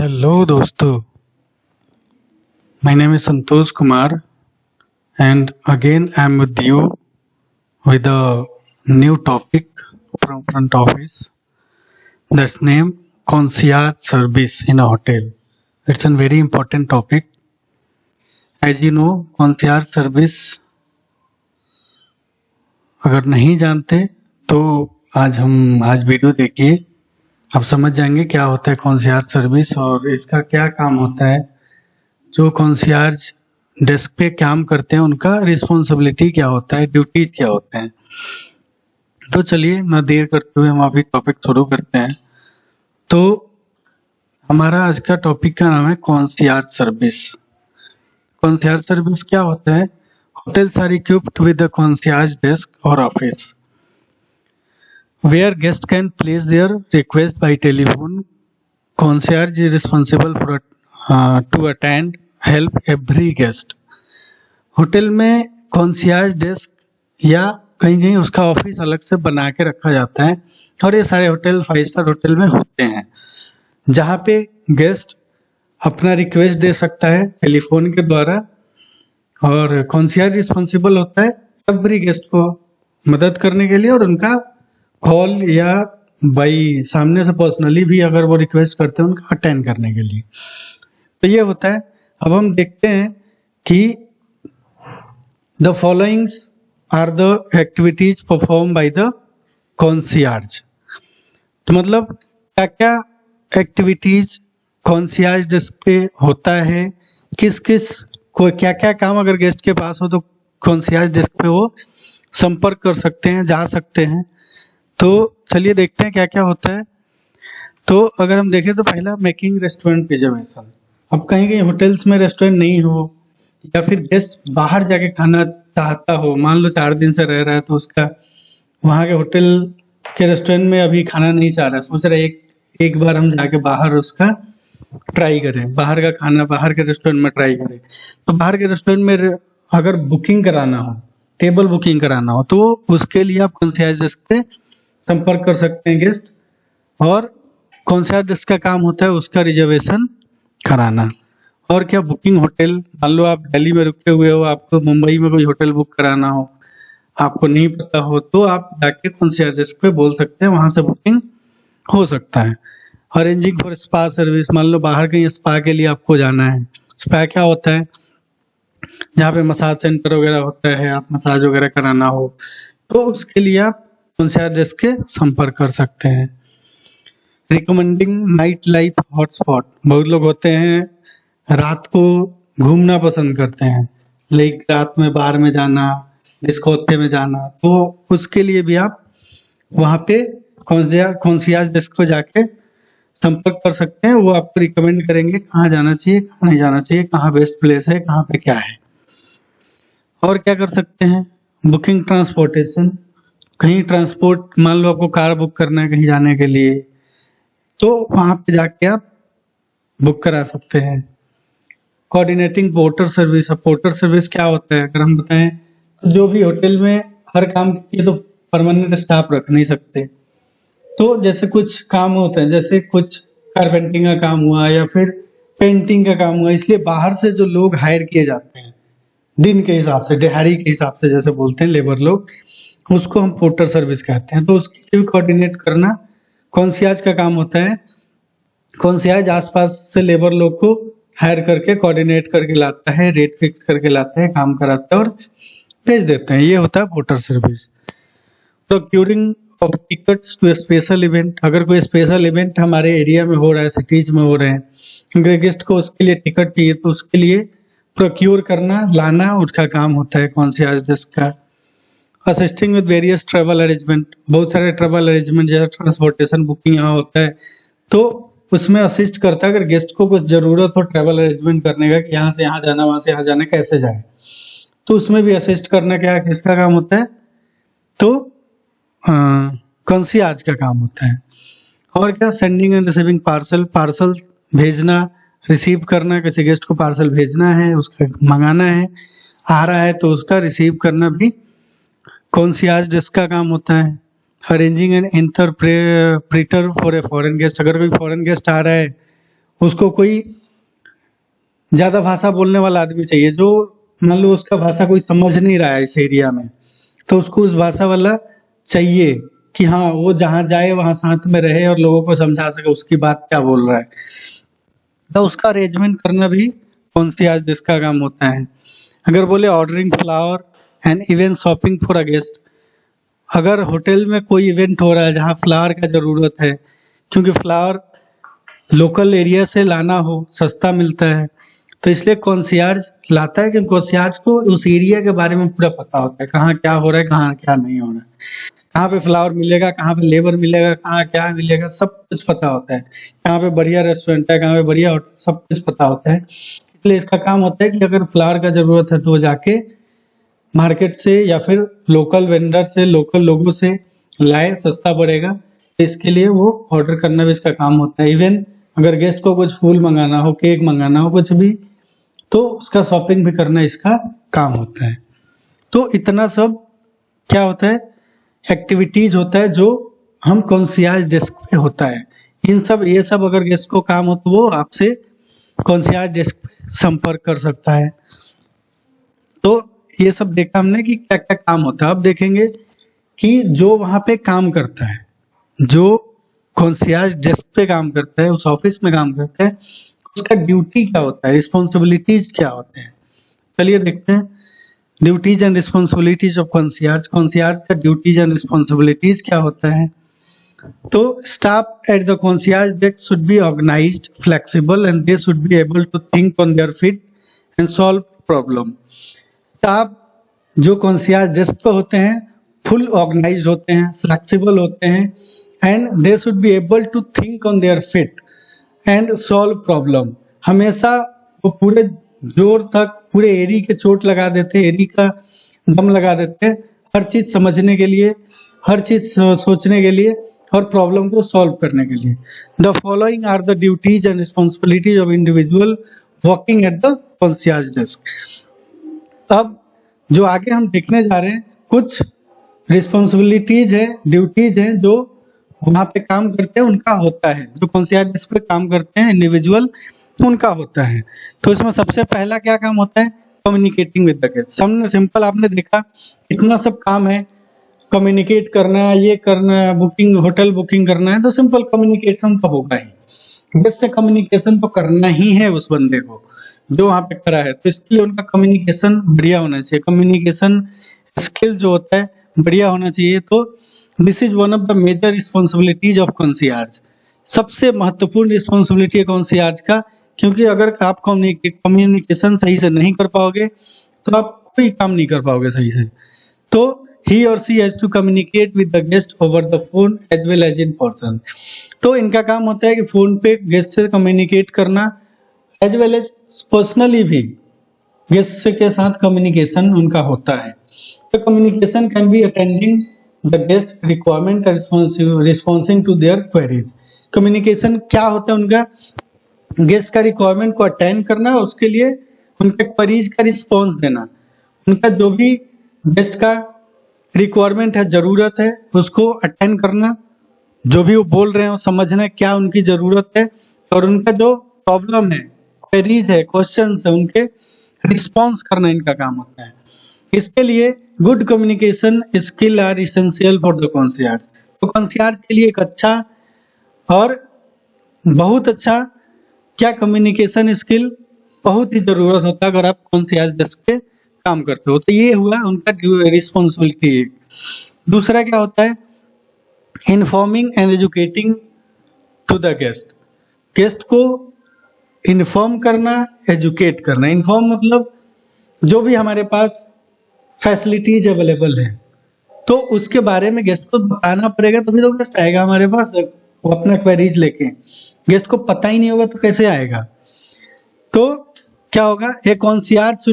Hello दोस्तों, my name is Santosh Kumar and again I am with you with a new topic from front office that's named concierge service in a hotel. It's a very important topic. As you know, concierge service अगर नहीं जानते तो आज video देखिए, आप समझ जाएंगे क्या होता है concierge सर्विस और इसका क्या काम होता है। जो कॉन्सियर्ज डेस्क पे काम करते हैं उनका रिस्पॉन्सिबिलिटी क्या होता है, ड्यूटीज क्या होते हैं। तो चलिए ना देर करते हुए हम अभी टॉपिक शुरू करते हैं। तो हमारा आज का टॉपिक का नाम है कॉन्सियर्ज सर्विस। कॉन्सियर्ज सर्विस क्या होता है? Hotels are equipped with the concierge desk और office where guest can place their request by telephone. Concierge is responsible for to attend help every guest. Hotel में concierge desk या कहीं कहीं उसका office अलग से बना के रखा जाता है और ये सारे होटल 5 स्टार होटल में होते हैं, जहाँ पे गेस्ट अपना रिक्वेस्ट दे सकता है टेलीफोन के द्वारा और कॉन्सियर्ज रिस्पॉन्सिबल होता है एवरी गेस्ट को मदद करने के लिए और उनका कॉल या बाई सामने से पर्सनली भी अगर वो रिक्वेस्ट करते हैं उनका अटेंड करने के लिए। तो ये होता है। अब हम देखते हैं कि the followings are the activities perform by the concierge. तो मतलब क्या क्या एक्टिविटीज कॉन्सियर्ज डेस्क पे होता है, किस किस को क्या क्या काम अगर गेस्ट के पास हो तो कॉन्सियर्ज डेस्क पे वो संपर्क कर सकते हैं, जा सकते हैं। तो चलिए देखते हैं क्या क्या होता है। तो अगर हम देखें तो पहला मेकिंग रेस्टोरेंट रिजर्वेशन। अब कहीं कहीं होटल्स में रेस्टोरेंट नहीं हो या फिर गेस्ट बाहर जाके खाना चाहता हो, मान लो 4 दिन से रह रहा है तो उसका वहाँ के होटल के रेस्टोरेंट में अभी खाना नहीं चाह रहा है, सोच रहा है एक बार हम जाके बाहर उसका ट्राई करें, बाहर का खाना बाहर के रेस्टोरेंट में ट्राई करें। तो बाहर के रेस्टोरेंट में अगर बुकिंग कराना हो, टेबल बुकिंग कराना हो तो उसके लिए आप कॉन्सियर्ज डेस्क पे संपर्क कर सकते हैं गेस्ट, और कॉन्सियर्ज डेस्क का काम होता है उसका रिजर्वेशन कराना। और क्या बुकिंग होटल, मान लो आप दिल्ली में रुके हुए हो, आपको मुंबई में कोई होटल बुक कराना हो, आपको नहीं पता हो तो आप जाके कॉन्सियर्ज डेस्क पे बोल सकते हैं, वहां से बुकिंग हो सकता है। अरेंजिंग फॉर स्पा सर्विस, मान लो बाहर कहीं स्पा के लिए आपको जाना है। स्पा क्या होता है? जहाँ पे मसाज सेंटर वगैरह होता है, आप मसाज वगैरह कराना हो तो उसके लिए आप कॉन्सियर्ज डेस्क के संपर्क कर सकते हैं। रिकमेंडिंग नाइट लाइफ हॉटस्पॉट, बहुत लोग होते हैं रात को घूमना पसंद करते हैं, लाइक रात में बार में जाना, डिस्कोथे में जाना, तो उसके लिए भी आप वहाँ पे कॉन्सियर्ज डेस्क पे जाके संपर्क कर सकते हैं। वो आपको रिकमेंड करेंगे कहाँ जाना चाहिए, कहाँ नहीं जाना चाहिए, कहाँ बेस्ट प्लेस है, कहाँ पे क्या है। और क्या कर सकते हैं? बुकिंग ट्रांसपोर्टेशन, कहीं ट्रांसपोर्ट, मान लो आपको कार बुक करना है कहीं जाने के लिए तो वहां पे जाके आप बुक करा सकते हैं। Coordinating porter service. अब पोर्टर सर्विस क्या होता है अगर हम बताएं तो जो भी होटल में हर काम के लिए तो परमानेंट स्टाफ रख नहीं सकते, तो जैसे कुछ काम होते हैं, जैसे कुछ कारपेंटिंग का काम हुआ या फिर पेंटिंग का काम हुआ, इसलिए बाहर से जो लोग हायर किए जाते हैं दिन के हिसाब से, दिहाड़ी के हिसाब से जैसे बोलते हैं लेबर लोग, उसको हम पोर्टर सर्विस कहते हैं। तो उसके लिए भी कोऑर्डिनेट करना कॉन्सियर्ज का काम होता है। कॉन्सियर्ज आसपास से लेबर लोग को हायर करके कोऑर्डिनेट करके लाता है, रेट फिक्स करके लाता है, काम कराता है और भेज देते हैं। ये होता है porter service. Procuring of tickets to special event, अगर कोई स्पेशल इवेंट हमारे एरिया में हो रहा है, सिटीज में हो रहे हैं, अगर गेस्ट को उसके लिए टिकट चाहिए तो उसके लिए प्रोक्यूर करना, लाना उसका काम होता है कॉन्सियर्ज डेस्क का। Assisting with various travel arrangement, बहुत सारे ट्रैवल अरेंजमेंट जैसे ट्रांसपोर्टेशन बुकिंग यहाँ होता है तो उसमें असिस्ट करता है। अगर गेस्ट को कुछ जरूरत हो ट्रैवल अरेंजमेंट करने का कि यहाँ से यहाँ जाना, वहां से यहाँ जाना, कैसे जाए, तो उसमें भी असिस्ट करना क्या किसका काम होता है? तो कॉन्सियर्ज का काम होता है। और क्या? Sending end receiving parcel, parcel भेजना, रिसीव करना, किसी गेस्ट को पार्सल भेजना है, उसका मंगाना है, आ रहा है तो उसका रिसीव करना भी कॉन्सियर्ज डेस्क का काम होता है। Arranging N interpreter for a foreign guest, अगर कोई फॉरेन गेस्ट आ रहा है उसको कोई ज्यादा भाषा बोलने वाला आदमी चाहिए, जो मान लो उसका भाषा कोई समझ नहीं रहा है इस एरिया में, तो उसको उस भाषा वाला चाहिए कि हाँ वो जहाँ जाए वहां साथ में रहे और लोगों को समझा सके उसकी बात क्या बोल रहा है। तो उसका अरेंजमेंट करना भी कॉन्सियर्ज डेस्क का काम होता है। अगर बोले ordering flower and event shopping for a guest, अगर होटल में कोई इवेंट हो रहा है जहाँ फ्लावर का जरूरत है, क्योंकि फ्लावर लोकल एरिया से लाना हो सस्ता मिलता है, तो इसलिए कॉन्सियर्ज लाता है, क्योंकि कॉन्सियर्ज को उस एरिया के बारे में पूरा पता होता है, कहाँ क्या हो रहा है, कहाँ क्या नहीं हो रहा है, कहाँ पे फ्लावर मिलेगा, कहाँ पे लेबर मिलेगा, कहाँ क्या मिलेगा, सब कुछ पता होता है। कहाँ पे बढ़िया रेस्टोरेंट है, कहाँ पे बढ़िया होटल, सब कुछ पता होता है। इसलिए इसका काम होता है कि अगर फ्लावर का जरूरत है तो वो जाके मार्केट से या फिर लोकल वेंडर से, लोकल लोगों से लाए, सस्ता पड़ेगा। तो इसके लिए वो ऑर्डर करना भी इसका काम होता है। इवन अगर गेस्ट को कुछ फूल मंगाना हो, केक मंगाना हो, कुछ भी, तो उसका शॉपिंग भी करना इसका काम होता है। तो इतना सब क्या होता है, एक्टिविटीज होता है जो हम कॉन्सियर्ज डेस्क पे होता है। ये सब अगर गेस्ट को काम हो तो वो आपसे कॉन्सियर्ज डेस्क पे संपर्क कर सकता है। तो ये सब देखा हमने कि क्या क्या काम होता है। अब देखेंगे कि जो वहां पे काम करता है, जो कॉन्सियर्ज डेस्क पे काम करता है, उस ऑफिस में काम करता है, उसका ड्यूटी क्या होता है, रिस्पॉन्सिबिलिटीज क्या होते हैं। चलिए देखते हैं duties and responsibilities of concierge. Concierge का ड्यूटीज एंड रिस्पॉन्सिबिलिटीज क्या होता है। तो staff at the concierge desk should be organised, flexible and they should be able to think on their feet and solve problem. Staff जो concierge desk पे होते हैं full organised होते हैं, फ्लेक्सिबल होते हैं, and they should be able to think on their feet and solve problem. हमेशा वो पूरे जोर तक पूरे एरी के चोट लगा देते हैं, एरी का दम लगा देते हैं, हर चीज समझने के लिए, हर चीज सोचने के लिए और प्रॉब्लम को सॉल्व करने के लिए। The following are the duties and responsibilities of individual working at the concierge desk. अब जो आगे हम देखने जा रहे हैं, कुछ रिस्पॉन्सिबिलिटीज है, ड्यूटीज हैं जो वहां पे काम करते हैं उनका होता है, जो कॉन्सियर्ज डेस्क पे काम करते हैं इंडिविजुअल उनका होता है। तो इसमें सबसे पहला क्या काम होता है, कम्युनिकेटिंग विद द गेस्ट। हमने सिंपल आपने देखा इतना सब काम है, कम्युनिकेट करना है, ये करना है, बुकिंग होटल बुकिंग करना है, तो सिंपल कम्युनिकेशन तो होगा ही, गेस्ट से कम्युनिकेशन तो करना ही है उस बंदे को जो वहां पे खड़ा है। तो इसके लिए उनका कम्युनिकेशन बढ़िया होना चाहिए, कम्युनिकेशन स्किल जो होता है बढ़िया होना चाहिए। तो this is one of the major responsibilities of concierge. सबसे महत्वपूर्ण रिस्पॉन्सिबिलिटी है कॉन्सियर्ज का, क्योंकि अगर आप कम्युनिकेशन सही से नहीं कर पाओगे तो आप कोई काम नहीं कर पाओगे सही से। तो he or she has to communicate with the guest over the phone as well as in person। तो इनका काम होता है कि फोन पे गेस्ट से कम्युनिकेट करना, एज वेल एज पर्सनली भी गेस्ट के साथ कम्युनिकेशन उनका होता है। तो communication can be attending the guest requirement responsing to their queries. Communication क्या होता है उनका, गेस्ट का रिक्वायरमेंट को अटेंड करना, उसके लिए उनके क्वेरीज का रिस्पॉन्स देना, उनका जो भी गेस्ट का रिक्वायरमेंट है, जरूरत है, उसको अटेंड करना, जो भी वो बोल रहे हैं वो समझना क्या उनकी जरूरत है, और उनका जो प्रॉब्लम है, क्वेरीज है, क्वेश्चंस है, उनके रिस्पॉन्स करना इनका काम होता है। इसके लिए good communication skill are essential for the concierge. तो कॉन्सियर्ज के लिए एक अच्छा और बहुत अच्छा क्या कम्युनिकेशन स्किल बहुत ही जरूरत होता है अगर आप कॉन्सियर्ज डेस्क पे काम करते हो। तो ये हुआ उनका रिस्पॉन्सिबिलिटी। दूसरा क्या होता है, informing and educating to the guest. Guest को इन्फॉर्म करना, एजुकेट करना। इन्फॉर्म मतलब जो भी हमारे पास फैसिलिटीज अवेलेबल है तो उसके बारे में गेस्ट को बताना पड़ेगा, तभी तो गेस्ट आएगा हमारे पास वो अपना क्वेरीज लेके। गेस्ट को पता ही नहीं होगा तो कैसे आएगा। तो क्या होगा, ए concierge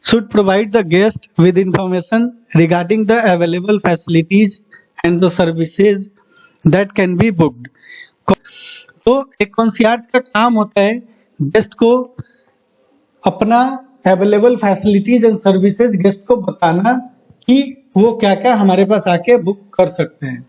should provide the guest with information regarding the available facilities and the services that can be booked। तो एक कॉन्सियर्ज का काम होता है गेस्ट को अपना available facilities and services guest को बताना कि वो क्या क्या हमारे पास आके बुक कर सकते हैं।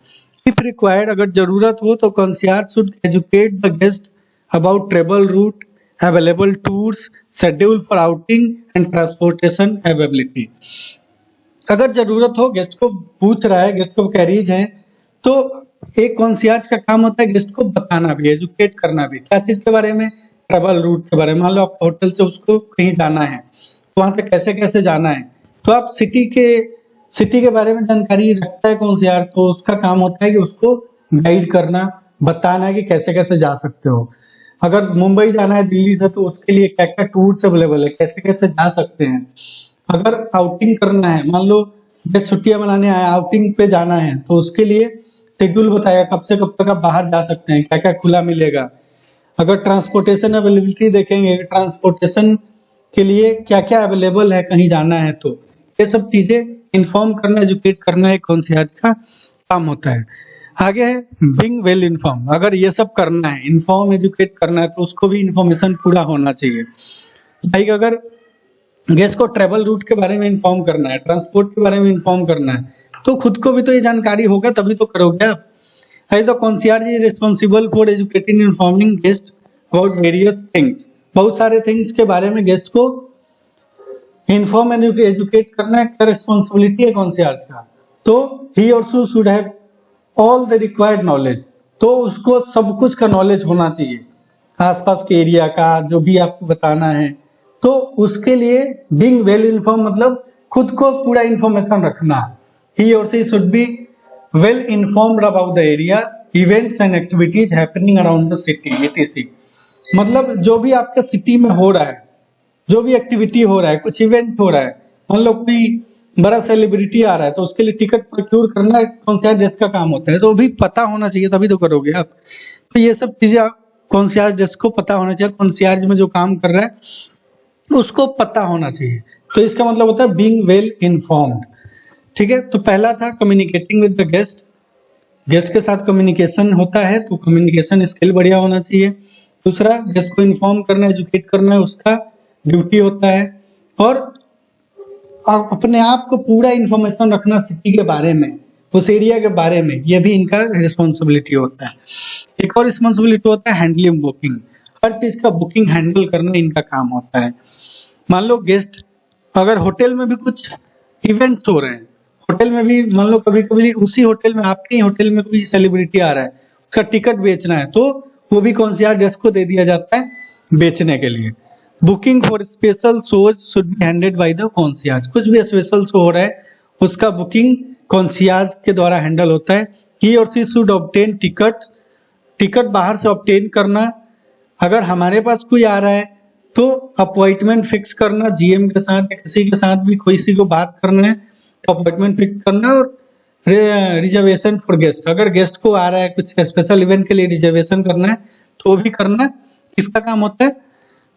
इफ रिक्वायर्ड, अगर जरूरत हो तो concierge should educate the guest about travel route, available tours, schedule for outing and transportation availability. अगर जरूरत हो, गेस्ट को पूछ रहा है, गेस्ट को कैरीज है, तो एक कॉन्सियर्ज का काम होता है गेस्ट को बताना भी, एजुकेट करना भी। क्या चीज के बारे में? ट्रेवल रूट के बारे में। मान लो आप होटल से उसको कहीं जाना है, तो वहां से कैसे कैसे जाना है, तो आप सिटी के बारे में जानकारी रखता है कॉन्सियर्ज, तो उसका काम होता है कि उसको गाइड करना, बताना है कि कैसे कैसे जा सकते हो। अगर मुंबई जाना है दिल्ली से, तो उसके लिए क्या क्या टूर्स अवेलेबल है, कैसे कैसे जा सकते हैं। अगर आउटिंग करना है, मान लो जब छुट्टियां मनाने आए, आउटिंग पे जाना है, तो उसके लिए शेड्यूल बताएगा कब से कब तक आप बाहर जा सकते हैं, क्या क्या खुला मिलेगा। अगर ट्रांसपोर्टेशन अवेलेबिलिटी देखेंगे, ट्रांसपोर्टेशन के लिए क्या क्या अवेलेबल है कहीं जाना है, तो ये सब चीजें इन्फॉर्म करना, एजुकेट करना एक कॉन्सियर्ज का काम होता है। आगे है बीइंग वेल इन्फॉर्म। अगर ये सब करना है, इन्फॉर्म एजुकेट करना है, तो उसको भी इन्फॉर्मेशन पूरा होना चाहिए। लाइक अगर गेस्ट को ट्रेवल रूट के बारे में इन्फॉर्म करना है, ट्रांसपोर्ट के बारे में इन्फॉर्म करना है, तो खुद को भी तो ये जानकारी होगा, तभी तो करोगे आप। तो concierge is responsible for educating informing guest about various things. बहुत सारे थिंग्स के बारे में गेस्ट को इन्फॉर्म एंड एजुकेट करना है, क्या रिस्पॉन्सिबिलिटी है कॉन्सियर्ज का। तो ही और she should have all the required knowledge, तो उसको सब कुछ का नॉलेज होना चाहिए, आसपास के एरिया का जो भी आपको बताना है। तो उसके लिए बीइंग वेल इन्फॉर्म मतलब खुद को पूरा इंफॉर्मेशन रखना। ही और she should be well informed about the area, events and activities happening around the city etc। मतलब जो भी आपके सिटी में हो रहा है, जो भी एक्टिविटी हो रहा है, कुछ इवेंट हो रहा है, मान लो कोई बड़ा सेलिब्रिटी आ रहा है, तो उसके लिए टिकट प्रोक्योर करना कॉन्सियर्ज डेस्क का काम होता है, तो भी पता होना चाहिए, तभी तो करोगे आप। तो ये सब चीजें कॉन्सियर्ज डेस्क को पता होना चाहिए, कॉन्सियर्ज में जो काम कर रहा है उसको पता होना चाहिए। तो इसका मतलब होता है बीइंग वेल इन्फॉर्म्ड। ठीक है, तो पहला था communicating with the guest. Guest के साथ कम्युनिकेशन होता है, तो कम्युनिकेशन स्किल बढ़िया होना चाहिए। दूसरा, गेस्ट को इन्फॉर्म करना, एजुकेट करना उसका ड्यूटी होता है। और अपने आप को पूरा इंफॉर्मेशन रखना सिटी के बारे में, उस एरिया के बारे में, ये भी इनका रिस्पॉन्सिबिलिटी होता है। एक और रिस्पॉन्सिबिलिटी होता है हैंडलिंग बुकिंग। हर चीज का बुकिंग हैंडल करना इनका काम होता है। मान लो गेस्ट, अगर होटल में भी कुछ इवेंट्स हो रहे हैं, होटल में भी मान लो कभी कभी उसी होटल में, आपके ही होटल में कोई सेलिब्रिटी आ रहा है, उसका टिकट बेचना है, तो वो भी कॉन्सियर्ज डेस्क को दे दिया जाता है बेचने के लिए। Booking for special shows should be handled by the concierge. कुछ भी स्पेशल शो हो रहा है, उसका बुकिंग कॉन्सियर्ज के द्वारा हैंडल होता है। ही और शी शुड ऑब्टेन टिकट बाहर से ऑब्टेन करना। अगर हमारे पास कोई आ रहा है, तो अपॉइंटमेंट फिक्स करना, जीएम के साथ या किसी के साथ भी कोई सी को बात करना है, तो अपॉइंटमेंट फिक्स करना। और रिजर्वेशन फॉर गेस्ट, अगर गेस्ट को आ रहा है कुछ स्पेशल इवेंट के लिए रिजर्वेशन करना है, तो वो भी करना किसका काम होता है?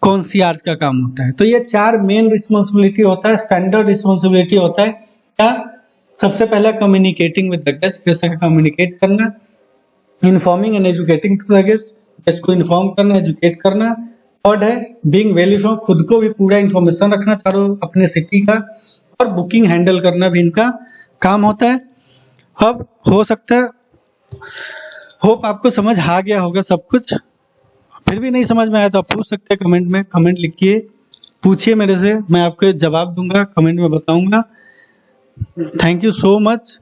कॉन्सियर्ज का काम होता है। तो ये चार मेन रिस्पॉन्सिबिलिटी होता है, स्टैंडर्ड रिस्पॉन्सिबिलिटी होता है। क्या? सबसे पहला communicating with the guest, guest से कम्युनिकेट करना, informing and educating to the guest, guest को इन्फॉर्म करना, एजुकेट करना। थर्ड है बीइंग वेल इन्फॉर्म, खुद को भी पूरा इन्फॉर्मेशन रखना चारों अपने सिटी का, और बुकिंग हैंडल करना भी इनका काम होता है। अब हो सकता है, होप आपको समझ आ गया होगा सब कुछ। फिर भी नहीं समझ में आया तो आप पूछ सकते हैं कमेंट में, कमेंट लिखिए, पूछिए मेरे से, मैं आपको जवाब दूंगा, कमेंट में बताऊंगा। Thank you so much.